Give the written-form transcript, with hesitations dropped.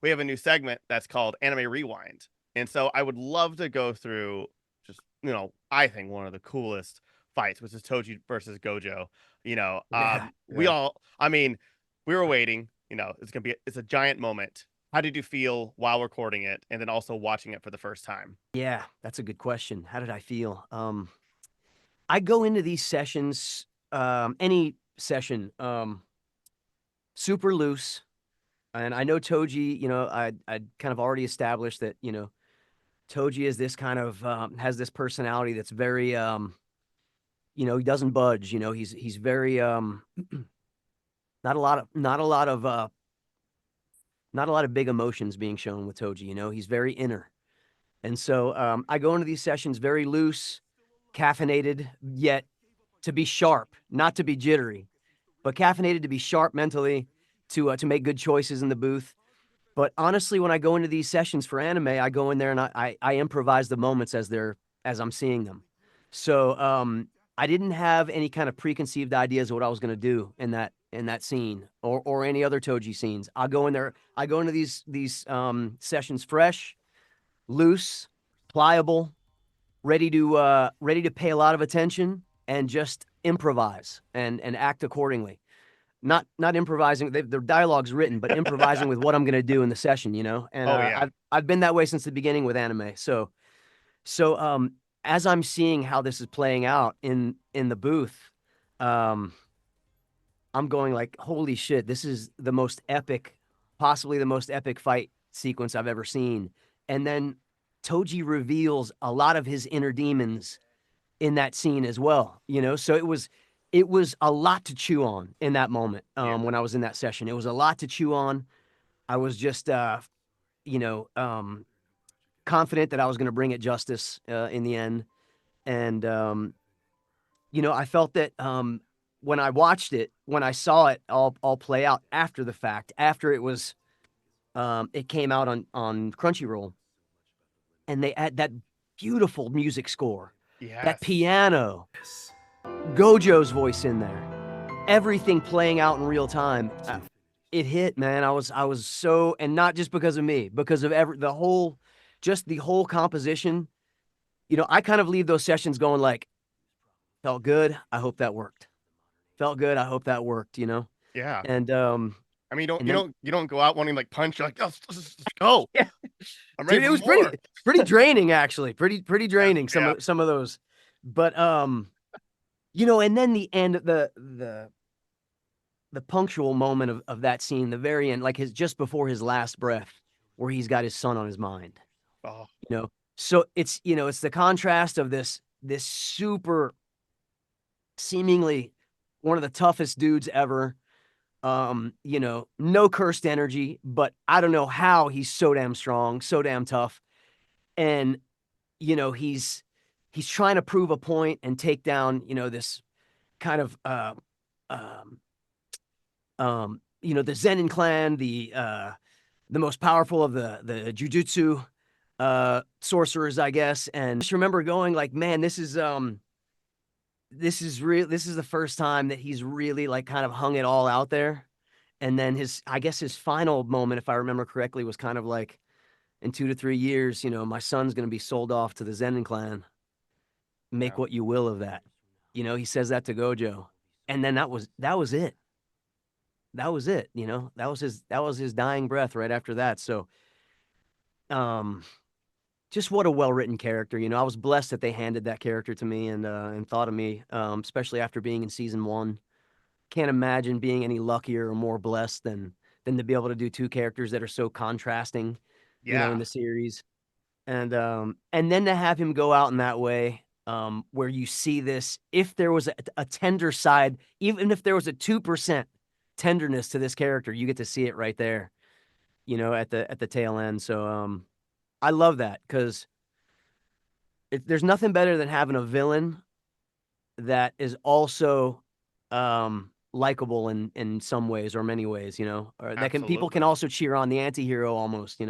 we have a new segment that's called Anime Rewind. And so I would love to go through just, I think one of the coolest fights, which is Toji versus Gojo. Yeah, We yeah. all, I mean, we were waiting, it's a giant moment. How did you feel while recording it and then also watching it for the first time? Yeah, that's a good question. How did I feel? I go into these sessions, any session, super loose. And I know Toji, I kind of already established that, Toji is this kind of has this personality that's very he doesn't budge, he's very not a lot of not a lot of big emotions being shown with Toji, he's very inner. And so I go into these sessions very loose, caffeinated, yet to be sharp, not to be jittery, but caffeinated to be sharp mentally, to make good choices in the booth. But honestly, when I go into these sessions for anime, I go in there and I improvise the moments as I'm seeing them. So I didn't have any kind of preconceived ideas of what I was going to do in that scene or any other Toji scenes. I go in there, I go into these sessions fresh, loose, pliable, ready to pay a lot of attention and just improvise and act accordingly. Not improvising. Their dialogue's written, but improvising with what I'm going to do in the session. And Oh yeah. I've been that way since the beginning with anime. So as I'm seeing how this is playing out in the booth, um, I'm going like, holy shit, this is the most epic, possibly the most epic fight sequence I've ever seen. And then Toji reveals a lot of his inner demons in that scene as well, So it was a lot to chew on in that moment. Yeah. When I was in that session, it was a lot to chew on. I was just you know, confident that I was going to bring it justice in the end, and I felt that when I watched it, when I saw it all play out after the fact, after it came out on Crunchyroll, and they had that beautiful music score, that Yes. piano, Gojo's voice in there, everything playing out in real time. It hit, man. I was so, and not just because of me, because of the whole composition. I kind of leave those sessions going like, felt good. I hope that worked. Felt good. I hope that worked. Yeah. And I mean, and then you don't go out wanting to like punch. You're like, let's go. yeah, I'm ready dude, it for was more. pretty draining actually. Pretty Yeah. draining Yeah. some of those. But and then the end, the punctual moment of that scene, the very end, like his just before his last breath, where he's got his son on his mind. Oh, You know, so it's the contrast of this super seemingly one of the toughest dudes ever. No cursed energy, but I don't know how he's so damn strong, so damn tough. And he's trying to prove a point and take down, this kind of um the Zenin clan, the most powerful of the Jujutsu sorcerers, I guess. And just remember going like, man, this is the first time that he's really like kind of hung it all out there. And then I guess his final moment, if I remember correctly, was kind of like, in 2 to 3 years, my son's going to be sold off to the Zenin clan. yeah. Make what you will of that. He says that to Gojo, and then that was it. That was it. That was his dying breath right after that. So, um, just what a well written character. I was blessed that they handed that character to me and thought of me, especially after being in season one. Can't imagine being any luckier or more blessed than to be able to do two characters that are so contrasting, in Yeah. the series. And then to have him go out in that way, where you see this, if there was a tender side, even if there was a 2% tenderness to this character, you get to see it right there, at the tail end. So I love that because there's nothing better than having a villain that is also likable in some ways or many ways, or that can people can Absolutely. also cheer on the anti-hero almost.